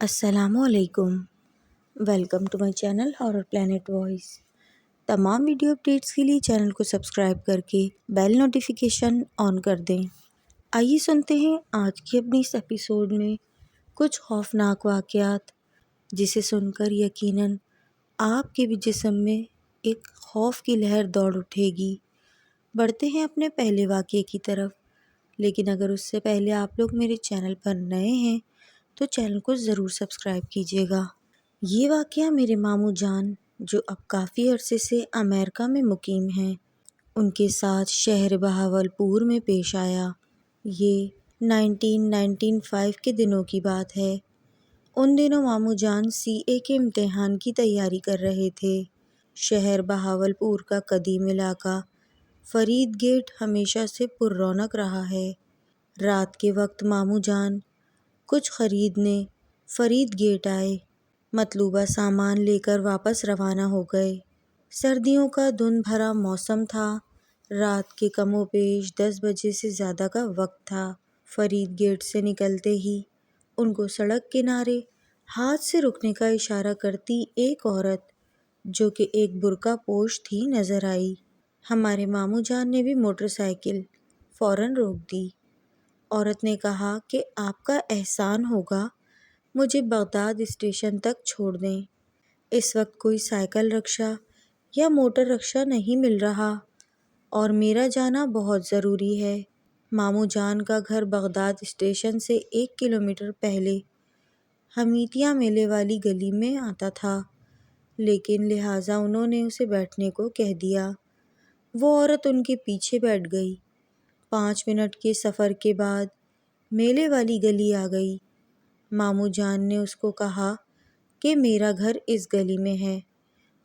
السلام علیکم۔ Welcome to my channel horror plant voice. تمام ویڈیو اپڈیٹس کے لیے چینل کو سبسکرائب کر کے بیل نوٹیفیکیشن آن کر دیں۔ آئیے سنتے ہیں آج کی اپنی اس ایپیسوڈ میں کچھ خوفناک واقعات، جسے سن کر یقیناً آپ کے بھی جسم میں ایک خوف کی لہر دوڑ اٹھے گی۔ بڑھتے ہیں اپنے پہلے واقعے کی طرف، لیکن اگر اس سے پہلے آپ لوگ میرے چینل پر نئے ہیں تو چینل کو ضرور سبسکرائب کیجیے گا۔ یہ واقعہ میرے ماموں جان، جو اب کافی عرصے سے امریکہ میں مقیم ہیں، ان کے ساتھ شہر بہاولپور میں پیش آیا۔ یہ 1995 کے دنوں کی بات ہے۔ ان دنوں ماموں جان CA کے امتحان کی تیاری کر رہے تھے۔ شہر بہاولپور کا قدیم علاقہ فرید گیٹ ہمیشہ سے پر رونق رہا ہے۔ رات کے وقت ماموں جان کچھ خریدنے فرید گیٹ آئے۔ مطلوبہ سامان لے کر واپس روانہ ہو گئے۔ سردیوں کا دھند بھرا موسم تھا۔ رات کے کم و بیش 10 بجے سے زیادہ کا وقت تھا۔ فرید گیٹ سے نکلتے ہی ان کو سڑک کنارے ہاتھ سے رکنے کا اشارہ کرتی ایک عورت، جو کہ ایک برقع پوش تھی، نظر آئی۔ ہمارے ماموں جان نے بھی موٹر سائیکل فوراً روک دی۔ عورت نے کہا کہ آپ کا احسان ہوگا، مجھے بغداد اسٹیشن تک چھوڑ دیں۔ اس وقت کوئی سائیکل رکشہ یا موٹر رکشہ نہیں مل رہا اور میرا جانا بہت ضروری ہے۔ ماموں جان کا گھر بغداد اسٹیشن سے 1 کلومیٹر پہلے حمیدیہ میلے والی گلی میں آتا تھا، لیکن لہٰذا انہوں نے اسے بیٹھنے کو کہہ دیا۔ وہ عورت ان کے پیچھے بیٹھ گئی۔ 5 منٹ کے سفر کے بعد میلے والی گلی آ گئی۔ ماموں جان نے اس کو کہا کہ میرا گھر اس گلی میں ہے،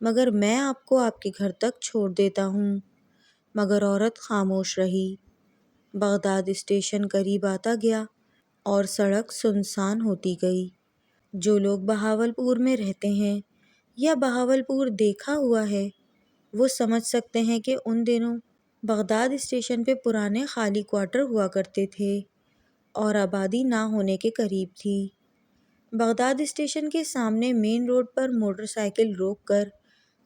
مگر میں آپ کو آپ کے گھر تک چھوڑ دیتا ہوں، مگر عورت خاموش رہی۔ بغداد اسٹیشن قریب آتا گیا اور سڑک سنسان ہوتی گئی۔ جو لوگ بہاولپور میں رہتے ہیں یا بہاولپور دیکھا ہوا ہے، وہ سمجھ سکتے ہیں کہ ان دنوں بغداد اسٹیشن پہ پرانے خالی کوارٹر ہوا کرتے تھے اور آبادی نہ ہونے کے قریب تھی۔ بغداد اسٹیشن کے سامنے مین روڈ پر موٹر سائیکل روک کر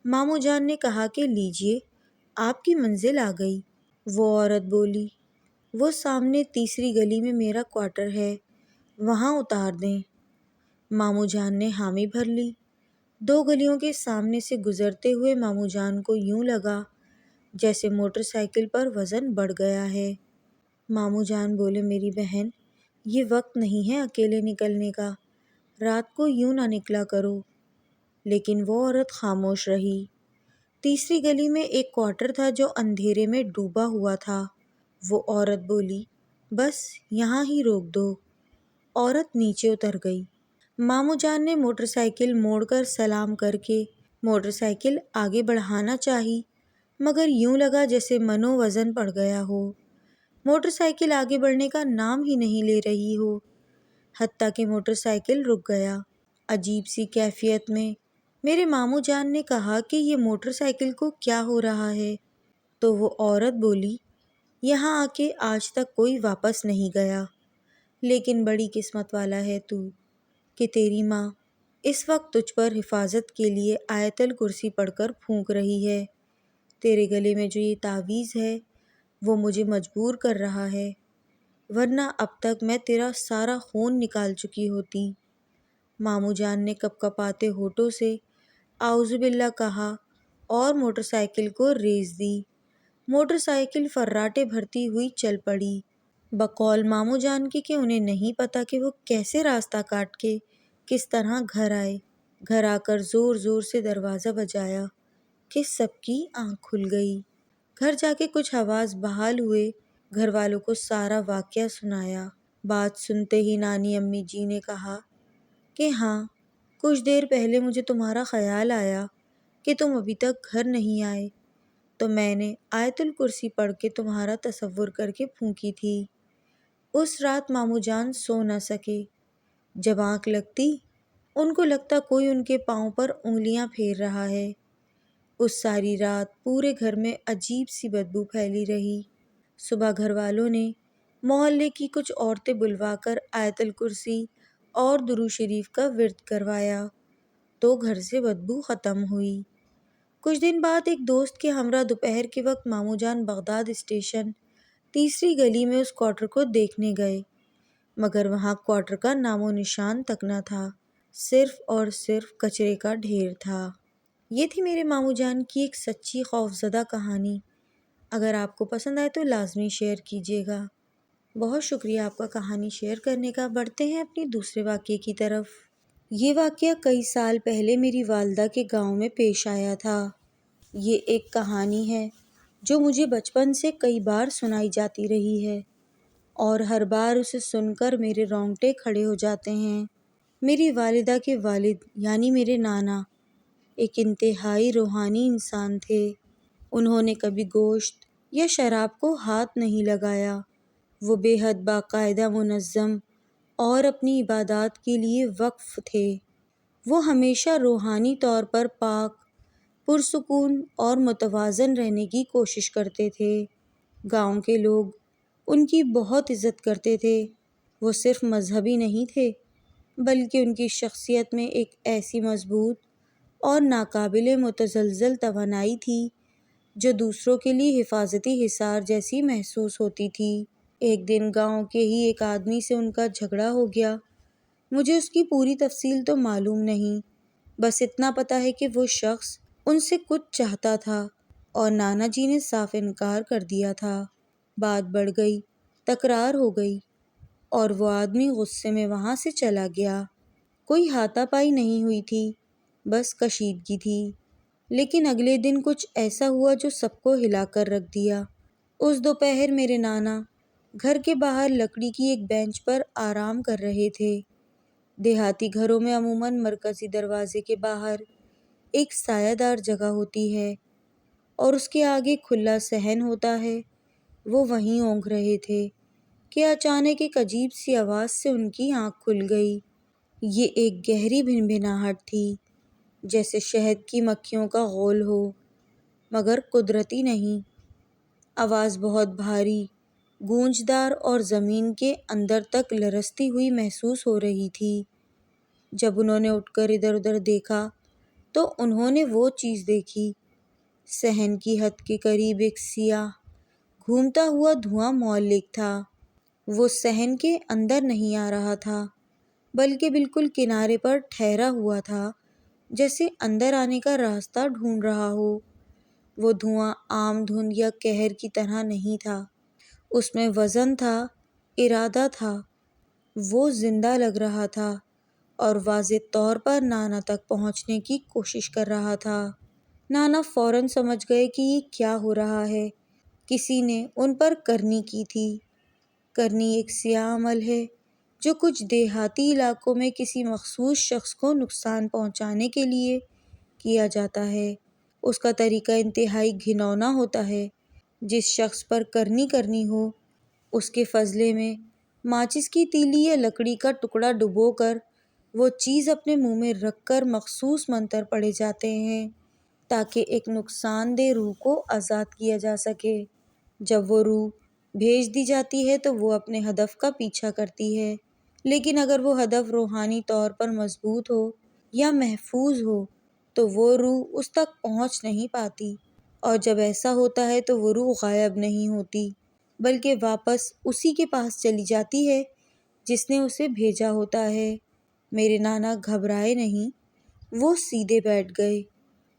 ماموں جان نے کہا کہ لیجیے، آپ کی منزل آ گئی۔ وہ عورت بولی، وہ سامنے تیسری گلی میں میرا کوارٹر ہے، وہاں اتار دیں۔ ماموں جان نے حامی بھر لی۔ 2 گلیوں کے سامنے سے گزرتے ہوئے ماموں جان کو یوں لگا جیسے موٹر سائیکل پر وزن بڑھ گیا ہے۔ ماموں جان بولے، میری بہن، یہ وقت نہیں ہے اکیلے نکلنے کا، رات کو یوں نہ نکلا کرو۔ لیکن وہ عورت خاموش رہی۔ تیسری گلی میں ایک کوارٹر تھا جو اندھیرے میں ڈوبا ہوا تھا۔ وہ عورت بولی، بس یہاں ہی روک دو۔ عورت نیچے اتر گئی۔ ماموں جان نے موٹر سائیکل موڑ کر سلام کر کے موٹر سائیکل آگے بڑھانا چاہی، مگر یوں لگا جیسے منو وزن پڑ گیا ہو۔ موٹر سائیکل آگے بڑھنے کا نام ہی نہیں لے رہی ہو، حتیٰ کہ موٹر سائیکل رک گیا۔ عجیب سی کیفیت میں میرے ماموں جان نے کہا کہ یہ موٹر سائیکل کو کیا ہو رہا ہے؟ تو وہ عورت بولی، یہاں آ کے آج تک کوئی واپس نہیں گیا، لیکن بڑی قسمت والا ہے تو کہ تیری ماں اس وقت تجھ پر حفاظت کے لیے آیت الکرسی پڑھ کر پھونک رہی ہے۔ تیرے گلے میں جو یہ تعویذ ہے وہ مجھے مجبور کر رہا ہے، ورنہ اب تک میں تیرا سارا خون نکال چکی ہوتی۔ ماموں جان نے کپ کپاتے ہونٹوں سے اعوذ باللہ کہا اور موٹر سائیکل کو ریس دی۔ موٹر سائیکل فراٹے بھرتی ہوئی چل پڑی۔ بقول ماموں جان کے کہ انہیں نہیں پتا کہ وہ کیسے راستہ کاٹ کے کس طرح گھر آئے۔ گھر آ کر زور زور سے دروازہ بجایا کہ سب کی آنکھ کھل گئی۔ گھر جا کے کچھ حواس بحال ہوئے، گھر والوں کو سارا واقعہ سنایا۔ بات سنتے ہی نانی امی جی نے کہا کہ ہاں، کچھ دیر پہلے مجھے تمہارا خیال آیا کہ تم ابھی تک گھر نہیں آئے، تو میں نے آیت الکرسی پڑھ کے تمہارا تصور کر کے پھونکی تھی۔ اس رات ماموں جان سو نہ سکے۔ جب آنکھ لگتی ان کو لگتا کوئی ان کے پاؤں پر انگلیاں پھیر رہا ہے۔ اس ساری رات پورے گھر میں عجیب سی بدبو پھیلی رہی۔ صبح گھر والوں نے محلے کی کچھ عورتیں بلوا کر آیت الکرسی اور درود شریف کا ورد کروایا تو گھر سے بدبو ختم ہوئی۔ کچھ دن بعد ایک دوست کے ہمراہ دوپہر کے وقت ماموں جان بغداد اسٹیشن تیسری گلی میں اس کوارٹر کو دیکھنے گئے، مگر وہاں کوارٹر کا نام و نشان تک نہ تھا، صرف اور صرف کچرے کا ڈھیر تھا۔ یہ تھی میرے ماموں جان کی ایک سچی خوفزدہ کہانی۔ اگر آپ کو پسند آئے تو لازمی شیئر کیجیے گا۔ بہت شکریہ آپ کا کہانی شیئر کرنے کا۔ بڑھتے ہیں اپنی دوسرے واقعے کی طرف۔ یہ واقعہ کئی سال پہلے میری والدہ کے گاؤں میں پیش آیا تھا۔ یہ ایک کہانی ہے جو مجھے بچپن سے کئی بار سنائی جاتی رہی ہے اور ہر بار اسے سن کر میرے رونگٹے کھڑے ہو جاتے ہیں۔ میری والدہ کے والد یعنی میرے نانا ایک انتہائی روحانی انسان تھے۔ انہوں نے کبھی گوشت یا شراب کو ہاتھ نہیں لگایا۔ وہ بے حد باقاعدہ، منظم اور اپنی عبادات کے لیے وقف تھے۔ وہ ہمیشہ روحانی طور پر پاک، پرسکون اور متوازن رہنے کی کوشش کرتے تھے۔ گاؤں کے لوگ ان کی بہت عزت کرتے تھے۔ وہ صرف مذہبی نہیں تھے بلکہ ان کی شخصیت میں ایک ایسی مضبوط اور ناقابل متزلزل توانائی تھی جو دوسروں کے لیے حفاظتی حصار جیسی محسوس ہوتی تھی۔ ایک دن گاؤں کے ہی ایک آدمی سے ان کا جھگڑا ہو گیا۔ مجھے اس کی پوری تفصیل تو معلوم نہیں، بس اتنا پتہ ہے کہ وہ شخص ان سے کچھ چاہتا تھا اور نانا جی نے صاف انکار کر دیا تھا۔ بات بڑھ گئی، تکرار ہو گئی اور وہ آدمی غصے میں وہاں سے چلا گیا۔ کوئی ہاتھا پائی نہیں ہوئی تھی، بس کشیدگی تھی۔ لیکن اگلے دن کچھ ایسا ہوا جو سب کو ہلا کر رکھ دیا۔ اس دوپہر میرے نانا گھر کے باہر لکڑی کی ایک بینچ پر آرام کر رہے تھے۔ دیہاتی گھروں میں عموماً مرکزی دروازے کے باہر ایک سایہ دار جگہ ہوتی ہے اور اس کے آگے کھلا صحن ہوتا ہے۔ وہ وہیں اونگھ رہے تھے کہ اچانک ایک عجیب سی آواز سے ان کی آنکھ کھل گئی۔ یہ ایک گہری بھنبھناہٹ تھی، جیسے شہد کی مکھیوں کا غول ہو، مگر قدرتی نہیں۔ آواز بہت بھاری، گونجدار اور زمین کے اندر تک لرزتی ہوئی محسوس ہو رہی تھی۔ جب انہوں نے اٹھ کر ادھر ادھر دیکھا تو انہوں نے وہ چیز دیکھی۔ صحن کی حد کے قریب ایک سیاہ، گھومتا ہوا دھواں معلق تھا۔ وہ صحن کے اندر نہیں آ رہا تھا بلکہ بالکل کنارے پر ٹھہرا ہوا تھا، جیسے اندر آنے کا راستہ ڈھونڈ رہا ہو۔ وہ دھواں عام دھند یا قہر کی طرح نہیں تھا، اس میں وزن تھا، ارادہ تھا۔ وہ زندہ لگ رہا تھا اور واضح طور پر نانا تک پہنچنے کی کوشش کر رہا تھا۔ نانا فوراً سمجھ گئے کہ یہ کیا ہو رہا ہے۔ کسی نے ان پر کرنی کی تھی۔ کرنی ایک سیاہ عمل ہے جو کچھ دیہاتی علاقوں میں کسی مخصوص شخص کو نقصان پہنچانے کے لیے کیا جاتا ہے۔ اس کا طریقہ انتہائی گھناؤنا ہوتا ہے۔ جس شخص پر کرنی ہو، اس کے فضلے میں ماچس کی تیلی یا لکڑی کا ٹکڑا ڈبو کر وہ چیز اپنے منہ میں رکھ کر مخصوص منتر پڑھے جاتے ہیں تاکہ ایک نقصان دہ روح کو آزاد کیا جا سکے۔ جب وہ روح بھیج دی جاتی ہے تو وہ اپنے ہدف کا پیچھا کرتی ہے، لیکن اگر وہ ہدف روحانی طور پر مضبوط ہو یا محفوظ ہو تو وہ روح اس تک پہنچ نہیں پاتی، اور جب ایسا ہوتا ہے تو وہ روح غائب نہیں ہوتی بلکہ واپس اسی کے پاس چلی جاتی ہے جس نے اسے بھیجا ہوتا ہے۔ میرے نانا گھبرائے نہیں، وہ سیدھے بیٹھ گئے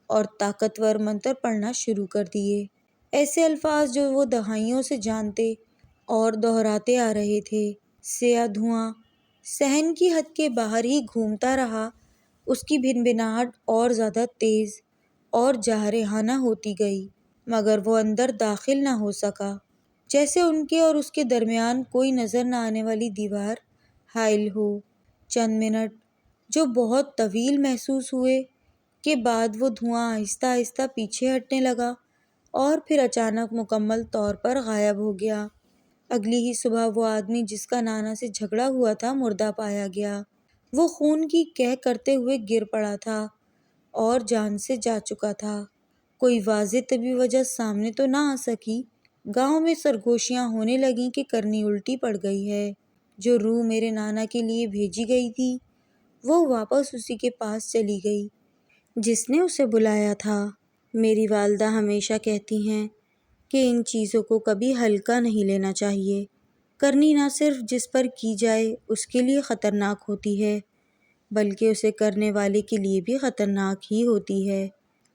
اور طاقتور منتر پڑھنا شروع کر دیے، ایسے الفاظ جو وہ دہائیوں سے جانتے اور دہراتے آ رہے تھے۔ سیاہ دھواں صحن کی حد کے باہر ہی گھومتا رہا، اس کی بھنبھناہٹ اور زیادہ تیز اور جارحانہ ہوتی گئی، مگر وہ اندر داخل نہ ہو سکا، جیسے ان کے اور اس کے درمیان کوئی نظر نہ آنے والی دیوار حائل ہو۔ چند منٹ جو بہت طویل محسوس ہوئے کے بعد وہ دھواں آہستہ آہستہ پیچھے ہٹنے لگا اور پھر اچانک مکمل طور پر غائب ہو گیا۔ اگلی ہی صبح وہ آدمی جس کا نانا سے جھگڑا ہوا تھا مردہ پایا گیا۔ وہ خون کی کہہ کرتے ہوئے گر پڑا تھا اور جان سے جا چکا تھا۔ کوئی واضح طبی وجہ سامنے تو نہ آ سکی۔ گاؤں میں سرگوشیاں ہونے لگیں کہ کرنی الٹی پڑ گئی ہے۔ جو روح میرے نانا کے لیے بھیجی گئی تھی وہ واپس اسی کے پاس چلی گئی جس نے اسے بلایا تھا۔ میری والدہ ہمیشہ کہتی ہیں کہ ان چیزوں کو کبھی ہلکا نہیں لینا چاہیے۔ کرنی نہ صرف جس پر کی جائے اس کے لیے خطرناک ہوتی ہے بلکہ اسے کرنے والے کے لیے بھی خطرناک ہی ہوتی ہے۔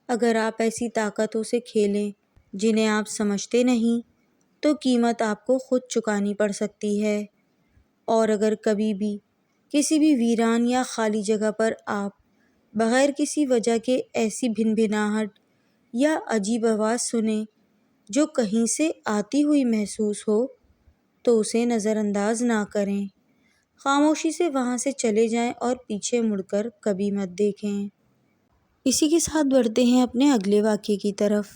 اگر آپ ایسی طاقتوں سے کھیلیں جنہیں آپ سمجھتے نہیں تو قیمت آپ کو خود چکانی پڑ سکتی ہے، اور اگر کبھی بھی کسی بھی ویران یا خالی جگہ پر آپ بغیر کسی وجہ کے ایسی بھنبھناہٹ یا عجیب آواز سنیں جو کہیں سے آتی ہوئی محسوس ہو تو اسے نظر انداز نہ کریں۔ خاموشی سے وہاں سے چلے جائیں اور پیچھے مڑ کر کبھی مت دیکھیں۔ اسی کے ساتھ بڑھتے ہیں اپنے اگلے واقعے کی طرف۔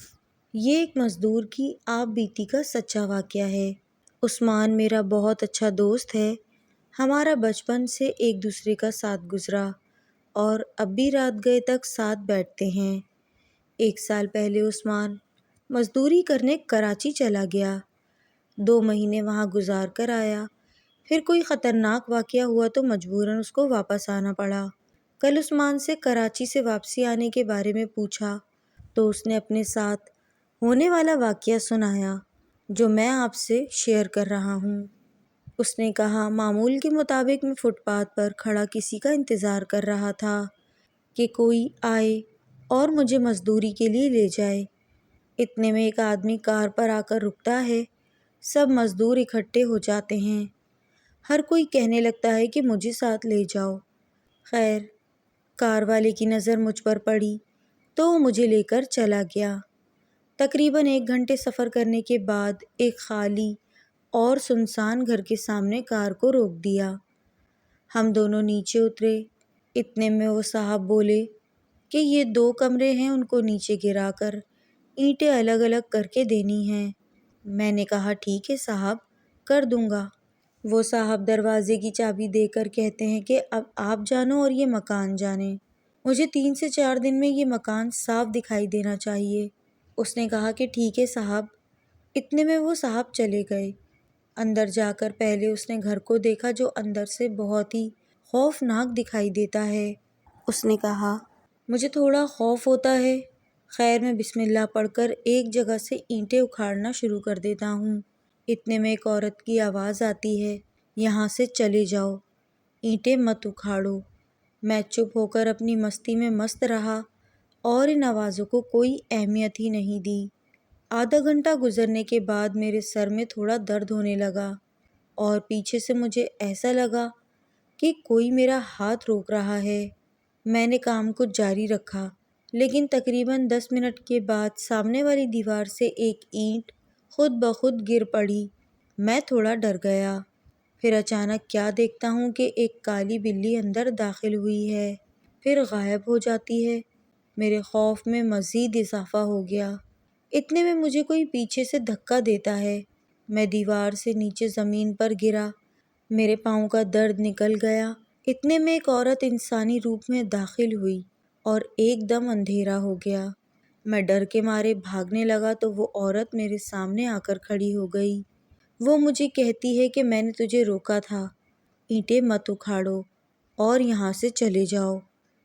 یہ ایک مزدور کی آپ بیتی کا سچا واقعہ ہے۔ عثمان میرا بہت اچھا دوست ہے۔ ہمارا بچپن سے ایک دوسرے کا ساتھ گزرا اور اب بھی رات گئے تک ساتھ بیٹھتے ہیں۔ 1 سال پہلے عثمان مزدوری کرنے کراچی چلا گیا۔ 2 مہینے وہاں گزار کر آیا۔ پھر کوئی خطرناک واقعہ ہوا تو مجبوراً اس کو واپس آنا پڑا۔ کل عثمان سے کراچی سے واپسی آنے کے بارے میں پوچھا تو اس نے اپنے ساتھ ہونے والا واقعہ سنایا جو میں آپ سے شیئر کر رہا ہوں۔ اس نے کہا، معمول کے مطابق میں فٹ پاتھ پر کھڑا کسی کا انتظار کر رہا تھا کہ کوئی آئے اور مجھے مزدوری کے لیے لے جائے۔ اتنے میں ایک آدمی کار پر آ کر رکتا ہے۔ سب مزدور اکٹھے ہو جاتے ہیں۔ ہر کوئی کہنے لگتا ہے کہ مجھے ساتھ لے جاؤ۔ خیر، کار والے کی نظر مجھ پر پڑی تو وہ مجھے لے کر چلا گیا۔ تقریباً 1 گھنٹے سفر کرنے کے بعد ایک خالی اور سنسان گھر کے سامنے کار کو روک دیا۔ ہم دونوں نیچے اترے۔ اتنے میں وہ صاحب بولے کہ یہ 2 کمرے ہیں، ان کو نیچے گرا کر اینٹیں الگ الگ کر کے دینی ہیں۔ میں نے کہا ٹھیک ہے صاحب، کر دوں گا۔ وہ صاحب دروازے کی چابی دے کر کہتے ہیں کہ اب آپ جانو اور یہ مکان جانے۔ مجھے 3 سے 4 دن میں یہ مکان صاف دکھائی دینا چاہیے۔ اس نے کہا کہ ٹھیک ہے صاحب۔ اتنے میں وہ صاحب چلے گئے۔ اندر جا کر پہلے اس نے گھر کو دیکھا جو اندر سے بہت ہی خوفناک دکھائی دیتا ہے۔ اس نے کہا مجھے تھوڑا خوف ہوتا ہے۔ خیر، میں بسم اللہ پڑھ کر ایک جگہ سے اینٹیں اکھاڑنا شروع کر دیتا ہوں۔ اتنے میں ایک عورت کی آواز آتی ہے، یہاں سے چلے جاؤ، اینٹیں مت اکھاڑو۔ میں چپ ہو کر اپنی مستی میں مست رہا اور ان آوازوں کو کوئی اہمیت ہی نہیں دی۔ آدھا گھنٹہ گزرنے کے بعد میرے سر میں تھوڑا درد ہونے لگا اور پیچھے سے مجھے ایسا لگا کہ کوئی میرا ہاتھ روک رہا ہے۔ میں نے کام کو جاری رکھا، لیکن تقریباً 10 منٹ کے بعد سامنے والی دیوار سے ایک اینٹ خود بخود گر پڑی۔ میں تھوڑا ڈر گیا۔ پھر اچانک کیا دیکھتا ہوں کہ ایک کالی بلی اندر داخل ہوئی ہے، پھر غائب ہو جاتی ہے۔ میرے خوف میں مزید اضافہ ہو گیا۔ اتنے میں مجھے کوئی پیچھے سے دھکا دیتا ہے۔ میں دیوار سے نیچے زمین پر گرا۔ میرے پاؤں کا درد نکل گیا۔ اتنے میں ایک عورت انسانی روپ میں داخل ہوئی اور ایک دم اندھیرا ہو گیا۔ میں ڈر کے مارے بھاگنے لگا تو وہ عورت میرے سامنے آ کر کھڑی ہو گئی۔ وہ مجھے کہتی ہے کہ میں نے تجھے روکا تھا، اینٹیں مت اکھاڑو اور یہاں سے چلے جاؤ،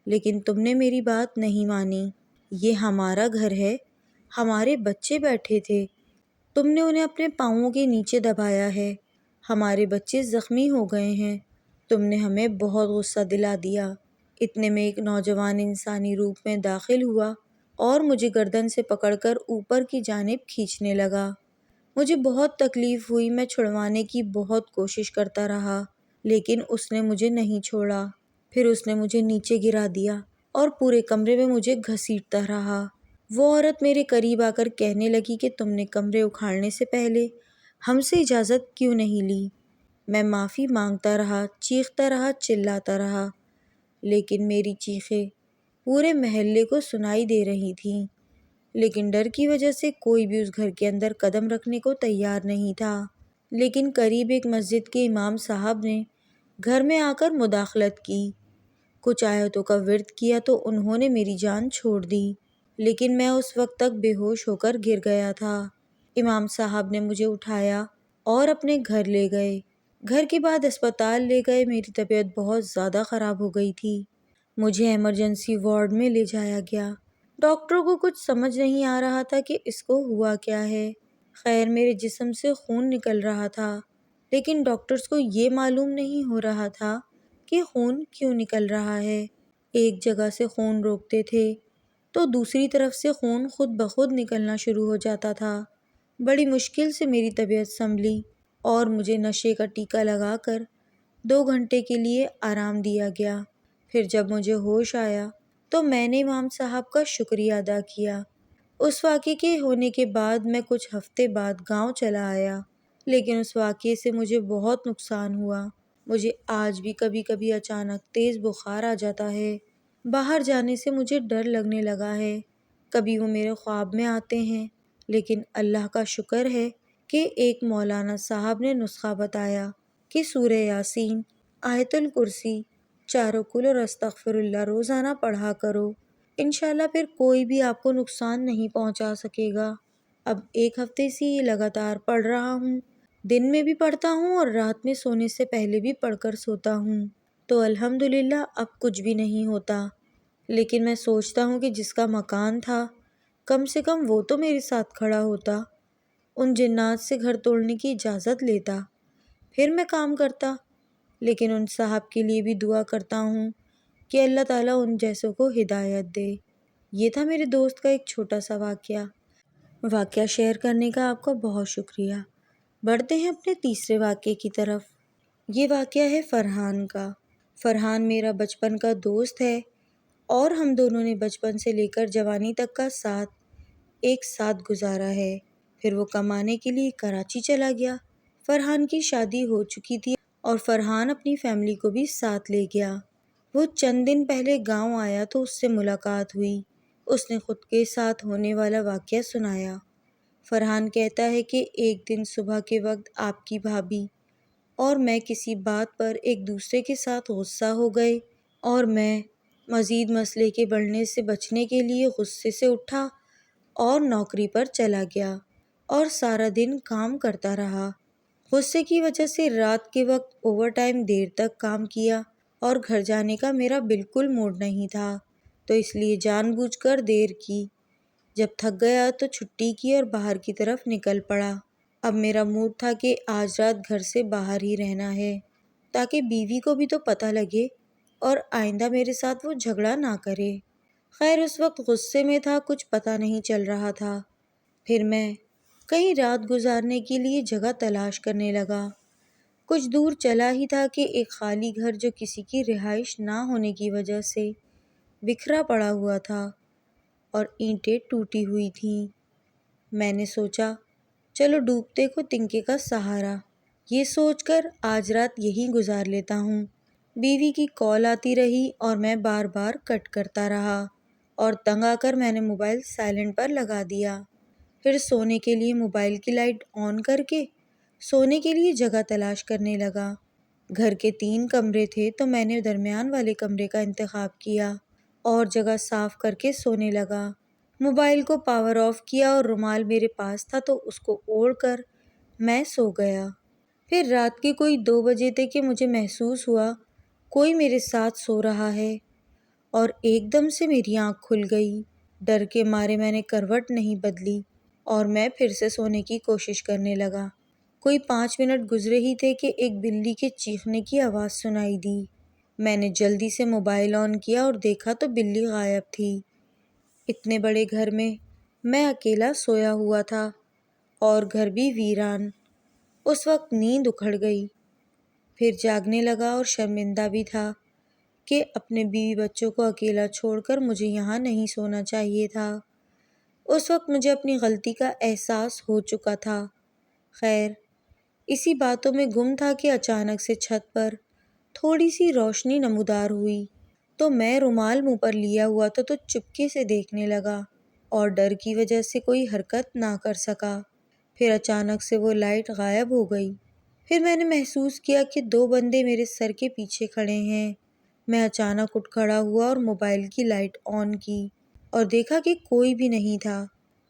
لیکن تم نے میری بات نہیں مانی۔ یہ ہمارا گھر ہے، ہمارے بچے بیٹھے تھے، تم نے انہیں اپنے پاؤں کے نیچے دبایا ہے، ہمارے بچے زخمی ہو گئے ہیں، تم نے ہمیں بہت غصہ دلا دیا۔ اتنے میں ایک نوجوان انسانی روپ میں داخل ہوا اور مجھے گردن سے پکڑ کر اوپر کی جانب کھینچنے لگا۔ مجھے بہت تکلیف ہوئی۔ میں چھڑوانے کی بہت کوشش کرتا رہا، لیکن اس نے مجھے نہیں چھوڑا۔ پھر اس نے مجھے نیچے گرا دیا اور پورے کمرے میں مجھے گھسیٹتا رہا۔ وہ عورت میرے قریب آ کر کہنے لگی کہ تم نے کمرے اکھاڑنے سے پہلے ہم سے اجازت کیوں نہیں لی؟ میں معافی مانگتا رہا، چیختا رہا، چلاتا رہا، لیکن میری چیخیں پورے محلے کو سنائی دے رہی تھیں، لیکن ڈر کی وجہ سے کوئی بھی اس گھر کے اندر قدم رکھنے کو تیار نہیں تھا۔ لیکن قریب ایک مسجد کے امام صاحب نے گھر میں آ کر مداخلت کی، کچھ آیتوں کا ورد کیا تو انہوں نے میری جان چھوڑ دی، لیکن میں اس وقت تک بے ہوش ہو کر گر گیا تھا۔ امام صاحب نے مجھے اٹھایا اور اپنے گھر لے گئے۔ گھر کے بعد اسپتال لے گئے۔ میری طبیعت بہت زیادہ خراب ہو گئی تھی۔ مجھے ایمرجنسی وارڈ میں لے جایا گیا۔ ڈاکٹروں کو کچھ سمجھ نہیں آ رہا تھا کہ اس کو ہوا کیا ہے۔ خیر میرے جسم سے خون نکل رہا تھا، لیکن ڈاکٹرز کو یہ معلوم نہیں ہو رہا تھا کہ خون کیوں نکل رہا ہے۔ ایک جگہ سے خون روکتے تھے تو دوسری طرف سے خون خود بخود نکلنا شروع ہو جاتا تھا۔ بڑی مشکل سے میری طبیعت سنبھلی اور مجھے نشے کا ٹیکا لگا کر 2 گھنٹے کے لیے آرام دیا گیا۔ پھر جب مجھے ہوش آیا تو میں نے امام صاحب کا شکریہ ادا کیا۔ اس واقعے کے ہونے کے بعد میں کچھ ہفتے بعد گاؤں چلا آیا، لیکن اس واقعے سے مجھے بہت نقصان ہوا۔ مجھے آج بھی کبھی کبھی اچانک تیز بخار آ جاتا ہے۔ باہر جانے سے مجھے ڈر لگنے لگا ہے۔ کبھی وہ میرے خواب میں آتے ہیں، لیکن اللہ کا شکر ہے کہ ایک مولانا صاحب نے نسخہ بتایا کہ سورہ یاسین، آیت الکرسی، چاروں کل اور استغفر اللہ روزانہ پڑھا کرو۔ انشاءاللہ پھر کوئی بھی آپ کو نقصان نہیں پہنچا سکے گا۔ اب 1 ہفتے سے یہ لگاتار پڑھ رہا ہوں۔ دن میں بھی پڑھتا ہوں اور رات میں سونے سے پہلے بھی پڑھ کر سوتا ہوں، تو الحمدللہ اب کچھ بھی نہیں ہوتا۔ لیکن میں سوچتا ہوں کہ جس کا مکان تھا، کم سے کم وہ تو میرے ساتھ کھڑا ہوتا، ان جنات سے گھر توڑنے کی اجازت لیتا، پھر میں کام کرتا۔ لیکن ان صاحب کے لیے بھی دعا کرتا ہوں کہ اللہ تعالیٰ ان جیسوں کو ہدایت دے۔ یہ تھا میرے دوست کا ایک چھوٹا سا واقعہ شیئر کرنے کا آپ کا بہت شکریہ۔ بڑھتے ہیں اپنے تیسرے واقعے کی طرف۔ یہ واقعہ ہے فرحان کا۔ فرحان میرا بچپن کا دوست ہے اور ہم دونوں نے بچپن سے لے کر جوانی تک کا ایک ساتھ گزارا ہے۔ پھر وہ کمانے کے لیے کراچی چلا گیا۔ فرحان کی شادی ہو چکی تھی اور فرحان اپنی فیملی کو بھی ساتھ لے گیا۔ وہ چند دن پہلے گاؤں آیا تو اس سے ملاقات ہوئی۔ اس نے خود کے ساتھ ہونے والا واقعہ سنایا۔ فرحان کہتا ہے کہ ایک دن صبح کے وقت آپ کی بھابھی اور میں کسی بات پر ایک دوسرے کے ساتھ غصہ ہو گئے اور میں مزید مسئلے کے بڑھنے سے بچنے کے لیے غصے سے اٹھا اور نوکری پر چلا گیا اور سارا دن کام کرتا رہا۔ غصے کی وجہ سے رات کے وقت اوور ٹائم دیر تک کام کیا اور گھر جانے کا میرا بالکل موڈ نہیں تھا، تو اس لیے جان بوجھ کر دیر کی۔ جب تھک گیا تو چھٹی کی اور باہر کی طرف نکل پڑا۔ اب میرا موڈ تھا کہ آج رات گھر سے باہر ہی رہنا ہے تاکہ بیوی کو بھی تو پتہ لگے اور آئندہ میرے ساتھ وہ جھگڑا نہ کرے۔ خیر اس وقت غصے میں تھا، کچھ پتہ نہیں چل رہا تھا۔ پھر میں کہیں رات گزارنے کے لیے جگہ تلاش کرنے لگا۔ کچھ دور چلا ہی تھا کہ ایک خالی گھر جو کسی کی رہائش نہ ہونے کی وجہ سے بکھرا پڑا ہوا تھا اور اینٹیں ٹوٹی ہوئی تھیں۔ میں نے سوچا چلو ڈوبتے کو تنکے کا سہارا، یہ سوچ کر آج رات یہیں گزار لیتا ہوں۔ بیوی کی کال آتی رہی اور میں بار بار کٹ کرتا رہا اور تنگ آ کر میں نے موبائل سائلنٹ پر لگا دیا۔ پھر سونے کے لیے موبائل کی لائٹ آن کر کے سونے کے لیے جگہ تلاش کرنے لگا۔ گھر کے 3 کمرے تھے تو میں نے درمیان والے کمرے کا انتخاب کیا اور جگہ صاف کر کے سونے لگا۔ موبائل کو پاور آف کیا اور رومال میرے پاس تھا تو اس کو اوڑھ کر میں سو گیا۔ پھر رات کے کوئی 2 بجے تھے کہ مجھے محسوس ہوا کوئی میرے ساتھ سو رہا ہے اور ایک دم سے میری آنکھ کھل گئی۔ ڈر کے مارے میں نے کروٹ نہیں بدلی اور میں پھر سے سونے کی کوشش کرنے لگا۔ کوئی 5 منٹ گزرے ہی تھے کہ ایک بلی کے چیخنے کی آواز سنائی دی۔ میں نے جلدی سے موبائل آن کیا اور دیکھا تو بلی غائب تھی۔ اتنے بڑے گھر میں اکیلا سویا ہوا تھا اور گھر بھی ویران۔ اس وقت نیند اکھڑ گئی۔ پھر جاگنے لگا اور شرمندہ بھی تھا کہ اپنے بیوی بچوں کو اکیلا چھوڑ کر مجھے یہاں نہیں سونا چاہیے تھا۔ اس وقت مجھے اپنی غلطی کا احساس ہو چکا تھا۔ خیر اسی باتوں میں گم تھا کہ اچانک سے چھت پر تھوڑی سی روشنی نمودار ہوئی تو میں رومال منہ پر لیا ہوا تھا تو چپکے سے دیکھنے لگا اور ڈر کی وجہ سے کوئی حرکت نہ کر سکا۔ پھر اچانک سے وہ لائٹ غائب ہو گئی۔ پھر میں نے محسوس کیا کہ 2 بندے میرے سر کے پیچھے کھڑے ہیں۔ میں اچانک اٹھ کھڑا ہوا اور موبائل کی لائٹ آن کی اور دیکھا کہ کوئی بھی نہیں تھا۔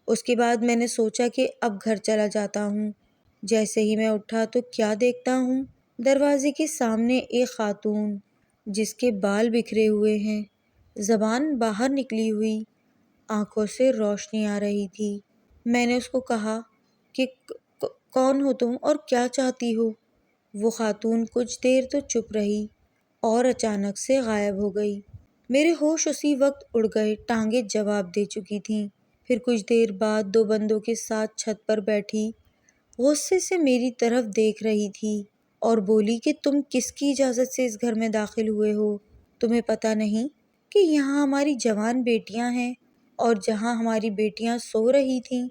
اس کے بعد میں نے سوچا کہ اب گھر چلا جاتا ہوں۔ جیسے ہی میں اٹھا تو کیا دیکھتا ہوں دروازے کے سامنے ایک خاتون جس کے بال بکھرے ہوئے ہیں، زبان باہر نکلی ہوئی، آنکھوں سے روشنی آ رہی تھی۔ میں نے اس کو کہا کہ کون ہو تم اور کیا چاہتی ہو؟ وہ خاتون کچھ دیر تو چپ رہی اور اچانک سے غائب ہو گئی۔ میرے ہوش اسی وقت اڑ گئے، ٹانگیں جواب دے چکی تھیں۔ پھر کچھ دیر بعد 2 بندوں کے ساتھ چھت پر بیٹھی غصے سے میری طرف دیکھ رہی تھی اور بولی کہ تم کس کی اجازت سے اس گھر میں داخل ہوئے ہو؟ تمہیں پتہ نہیں کہ یہاں ہماری جوان بیٹیاں ہیں اور جہاں ہماری بیٹیاں سو رہی تھیں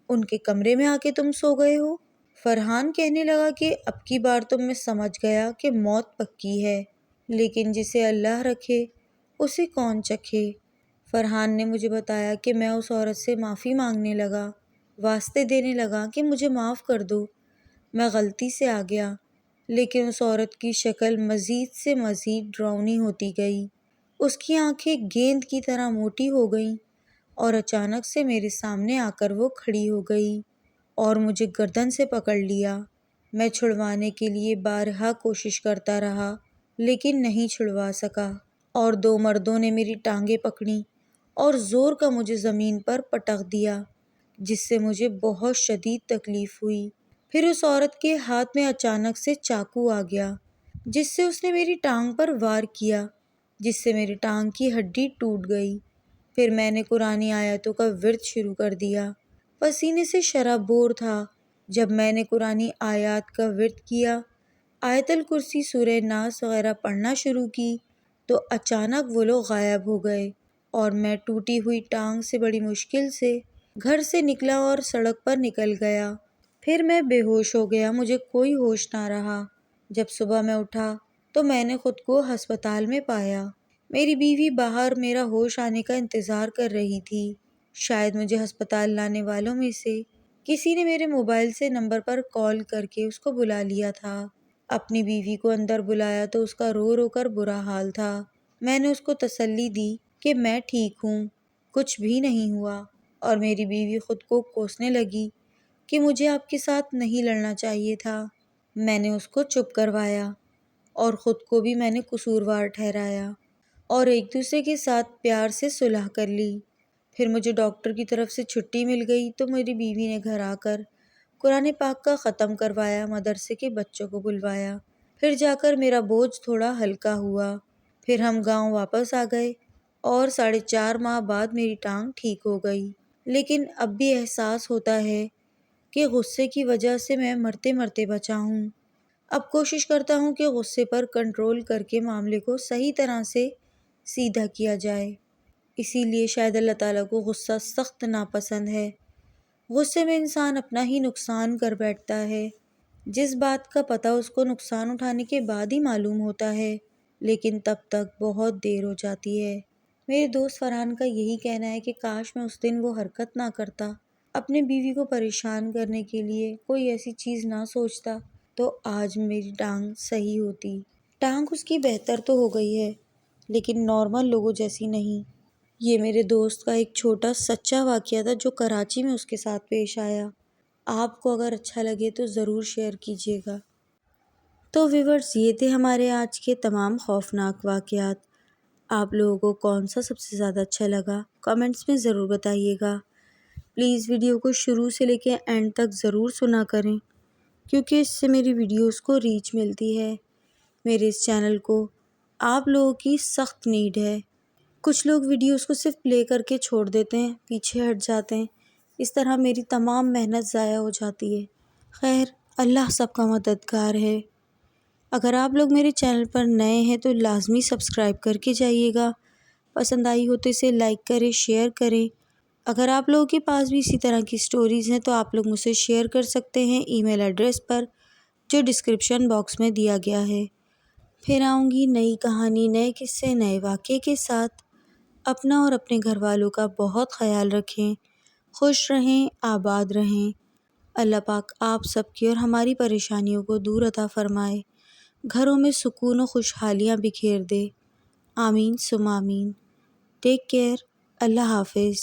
ان کے کمرے میں آ کے تم سو گئے ہو؟ فرحان کہنے لگا کہ اب کی بار تو میں سمجھ گیا کہ موت پکی ہے، لیکن جسے اللہ رکھے اسے کون چکھے۔ فرحان نے مجھے بتایا کہ میں اس عورت سے معافی مانگنے لگا، واسطے دینے لگا کہ مجھے معاف کر دو، میں غلطی سے آ گیا۔ لیکن اس عورت کی شکل مزید سے مزید ڈراؤنی ہوتی گئی، اس کی آنکھیں گیند کی طرح موٹی ہو گئیں اور اچانک سے میرے سامنے آ کر وہ کھڑی ہو گئی اور مجھے گردن سے پکڑ لیا۔ میں چھڑوانے کے لیے بارہا کوشش کرتا رہا لیکن نہیں چھڑوا سکا اور 2 مردوں نے میری ٹانگیں پکڑیں اور زور کا مجھے زمین پر پٹک دیا، جس سے مجھے بہت شدید تکلیف ہوئی۔ پھر اس عورت کے ہاتھ میں اچانک سے چاقو آ گیا جس سے اس نے میری ٹانگ پر وار کیا، جس سے میری ٹانگ کی ہڈی ٹوٹ گئی۔ پھر میں نے قرآنی آیتوں کا ورد شروع کر دیا۔ پسینے سے شرابور تھا۔ جب میں نے قرآنی آیات کا ورد کیا، آیت الکرسی، سورہ ناس وغیرہ پڑھنا شروع کی تو اچانک وہ لوگ غائب ہو گئے اور میں ٹوٹی ہوئی ٹانگ سے بڑی مشکل سے گھر سے نکلا اور سڑک پر نکل گیا۔ پھر میں بے ہوش ہو گیا، مجھے کوئی ہوش نہ رہا۔ جب صبح میں اٹھا تو میں نے خود کو ہسپتال میں پایا۔ میری بیوی باہر میرا ہوش آنے کا انتظار کر رہی تھی۔ شاید مجھے ہسپتال لانے والوں میں سے کسی نے میرے موبائل سے نمبر پر کال کر کے اس کو بلا لیا تھا۔ اپنی بیوی کو اندر بلایا تو اس کا رو رو کر برا حال تھا۔ میں نے اس کو تسلی دی کہ میں ٹھیک ہوں، کچھ بھی نہیں ہوا، اور میری بیوی خود کو کوسنے لگی کہ مجھے آپ کے ساتھ نہیں لڑنا چاہیے تھا۔ میں نے اس کو چپ کروایا اور خود کو بھی میں نے قصوروار ٹھہرایا اور ایک دوسرے کے ساتھ پیار سے صلح کر لی۔ پھر مجھے ڈاکٹر کی طرف سے چھٹی مل گئی تو میری بیوی نے گھر آ کر قرآن پاک کا ختم کروایا، مدرسے کے بچوں کو بلوایا، پھر جا کر میرا بوجھ تھوڑا ہلکا ہوا۔ پھر ہم گاؤں واپس آ گئے اور 4.5 ماہ بعد میری ٹانگ ٹھیک ہو گئی، لیکن اب بھی احساس ہوتا ہے کہ غصے کی وجہ سے میں مرتے مرتے بچا ہوں۔ اب کوشش کرتا ہوں کہ غصے پر کنٹرول کر کے معاملے کو صحیح طرح سے سیدھا کیا جائے۔ اسی لیے شاید اللہ تعالیٰ کو غصہ سخت ناپسند ہے۔ غصے میں انسان اپنا ہی نقصان کر بیٹھتا ہے، جس بات کا پتہ اس کو نقصان اٹھانے کے بعد ہی معلوم ہوتا ہے، لیکن تب تک بہت دیر ہو جاتی ہے۔ میرے دوست فرحان کا یہی کہنا ہے کہ کاش میں اس دن وہ حرکت نہ کرتا، اپنے بیوی کو پریشان کرنے کے لیے کوئی ایسی چیز نہ سوچتا، تو آج میری ٹانگ صحیح ہوتی۔ ٹانگ اس کی بہتر تو ہو گئی ہے لیکن نارمل لوگوں جیسی نہیں۔ یہ میرے دوست کا ایک چھوٹا سچا واقعہ تھا جو کراچی میں اس کے ساتھ پیش آیا۔ آپ کو اگر اچھا لگے تو ضرور شیئر کیجیے گا۔ تو ویورز، یہ تھے ہمارے آج کے تمام خوفناک واقعات۔ آپ لوگوں کو کون سا سب سے زیادہ اچھا لگا کمنٹس میں ضرور بتائیے گا۔ پلیز ویڈیو کو شروع سے لے کے اینڈ تک ضرور سنا کریں، کیونکہ اس سے میری ویڈیوز کو ریچ ملتی ہے۔ میرے اس چینل کو آپ لوگوں کی سخت نیڈ ہے۔ کچھ لوگ ویڈیوز کو صرف پلے کر کے چھوڑ دیتے ہیں، پیچھے ہٹ جاتے ہیں، اس طرح میری تمام محنت ضائع ہو جاتی ہے۔ خیر، اللہ سب کا مددگار ہے۔ اگر آپ لوگ میرے چینل پر نئے ہیں تو لازمی سبسکرائب کر کے جائیے گا۔ پسند آئی ہو تو اسے لائک کریں، شیئر کریں۔ اگر آپ لوگوں کے پاس بھی اسی طرح کی سٹوریز ہیں تو آپ لوگ مجھ سے شیئر کر سکتے ہیں ای میل ایڈریس پر جو ڈسکرپشن باکس میں دیا گیا ہے۔ پھر آؤں گی نئی کہانی، نئے قصے، نئے واقعے کے ساتھ۔ اپنا اور اپنے گھر والوں کا بہت خیال رکھیں، خوش رہیں، آباد رہیں۔ اللہ پاک آپ سب کی اور ہماری پریشانیوں کو دور عطا فرمائے، گھروں میں سکون و خوشحالیاں بکھیر دے۔ آمین ثم آمین۔ Take care. اللہ حافظ۔